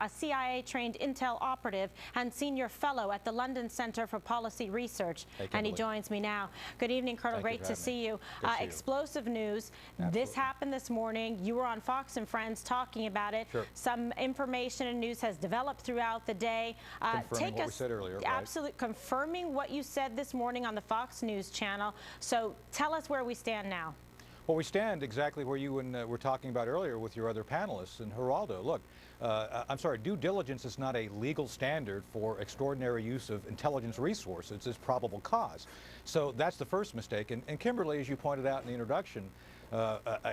a CIA-trained intel operative and senior fellow at the London Center for Policy Research. And he joins me now. Good evening, Colonel. Great to see you. Explosive news. Absolutely. This happened this morning. You were on Fox and Friends talking about it. Sure. Some information and news has developed throughout the day. Confirming what we said earlier, right? Absolutely, confirming what you said this morning on the Fox News channel. So tell us where we stand now. Well, we stand exactly where you were talking about earlier with your other panelists. And Geraldo, look, I'm sorry, due diligence is not a legal standard for extraordinary use of intelligence resources. It's probable cause. So that's the first mistake. And Kimberly, as you pointed out in the introduction,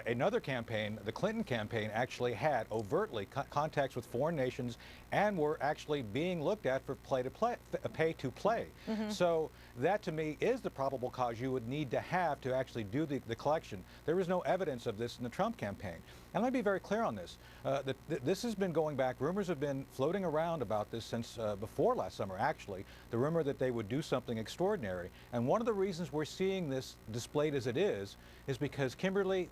another campaign, the Clinton campaign, actually had overtly contacts with foreign nations and were actually being looked at for pay to play. So that, to me, is the probable cause you would need to have to actually do the collection. There was no evidence of this in the Trump campaign. And let me be very clear on this. This has been going back. Rumors have been floating around about this since before last summer, actually. The rumor that they would do something extraordinary. And one of the reasons we're seeing this displayed as it is because, Kimberly,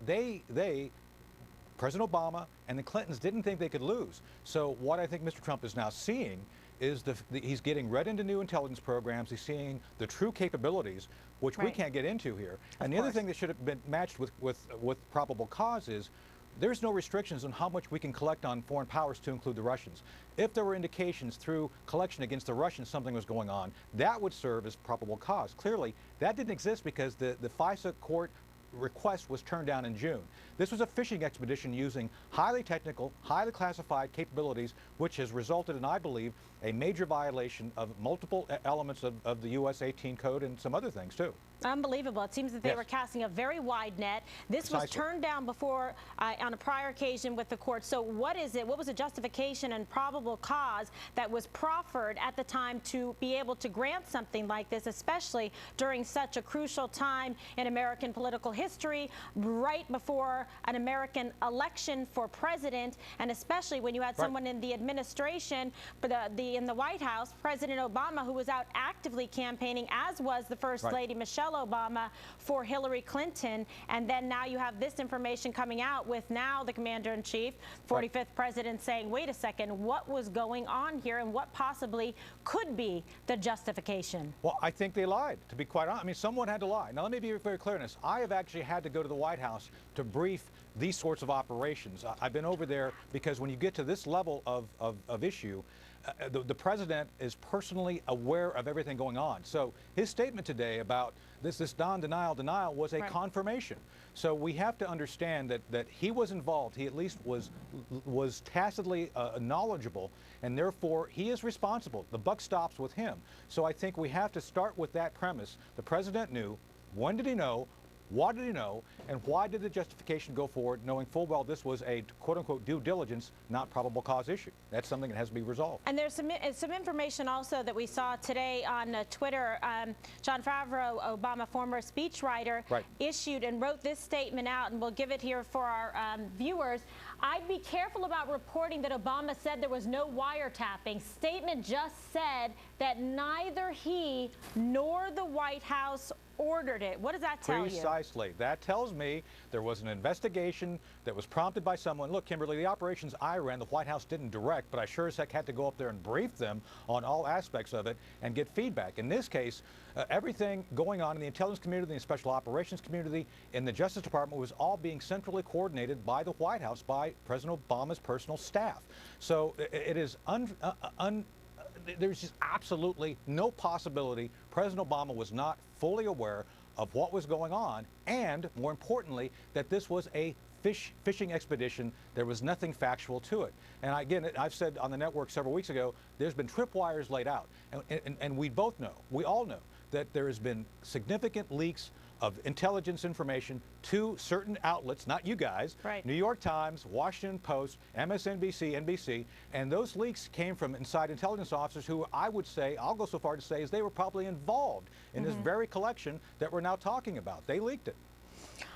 President Obama and the Clintons didn't think they could lose. So what I think Mr. Trump is now seeing is he's getting read into new intelligence programs. He's seeing the true capabilities, which we can't get into here. And the other thing that should have been matched with probable cause is there's no restrictions on how much we can collect on foreign powers, to include the Russians. If there were indications through collection against the Russians something was going on, that would serve as probable cause. Clearly, that didn't exist because the FISA court request was turned down in June. This was a fishing expedition using highly technical, highly classified capabilities, which has resulted in, I believe, a major violation of multiple elements of the U.S. 18 code and some other things, too. Unbelievable. It seems that they were casting a very wide net. This was turned down before on a prior occasion with the court. So what is it? What was the justification and probable cause that was proffered at the time to be able to grant something like this, especially during such a crucial time in American political history, right before an American election for president, and especially when you had someone in the administration, in the White House, President Obama, who was out actively campaigning, as was the First Lady Michelle Obama, for Hillary Clinton. And then now you have this information coming out with now the Commander-in-Chief, 45th President, saying, wait a second, what was going on here and what possibly could be the justification? Well, I think they lied, to be quite honest. I mean, someone had to lie. Now, let me be very clear on this. I have actually had to go to the White House to brief these sorts of operations. I've been over there because when you get to this level of issue, the president is personally aware of everything going on. So his statement today about this denial was a confirmation. So we have to understand that he was involved. He at least was tacitly knowledgeable, and therefore he is responsible. The buck stops with him. So I think we have to start with that premise. The president knew. When did he know? What did he know, and why did the justification go forward, knowing full well this was a quote-unquote due diligence, not probable cause issue? That's something that has to be resolved. And there's some information also that we saw today on Twitter. Jon Favreau, Obama former speechwriter, issued and wrote this statement out, and we'll give it here for our viewers. I'd be careful about reporting that Obama said there was no wiretapping. Statement just said that neither he nor the White House ordered it. What does that tell you? Precisely. That tells me there was an investigation that was prompted by someone. Look, Kimberly, the operations I ran, the White House didn't direct, but I sure as heck had to go up there and brief them on all aspects of it and get feedback. In this case, everything going on in the intelligence community, the special operations community, in the Justice Department was all being centrally coordinated by the White House, by President Obama's personal staff. So it is there's just absolutely no possibility President Obama was not fully aware of what was going on, and more importantly, that this was a fishing expedition. There was nothing factual to it. And again, I've said on the network several weeks ago, there's been tripwires laid out. And we both know, we all know, that there has been significant leaks of intelligence information to certain outlets, not you guys, New York Times, Washington Post, MSNBC, NBC, and those leaks came from inside intelligence officers who I would say, I'll go so far to say, is they were probably involved in this very collection that we're now talking about. They leaked it.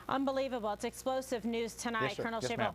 Unbelievable. It's explosive news tonight, Colonel Shabo.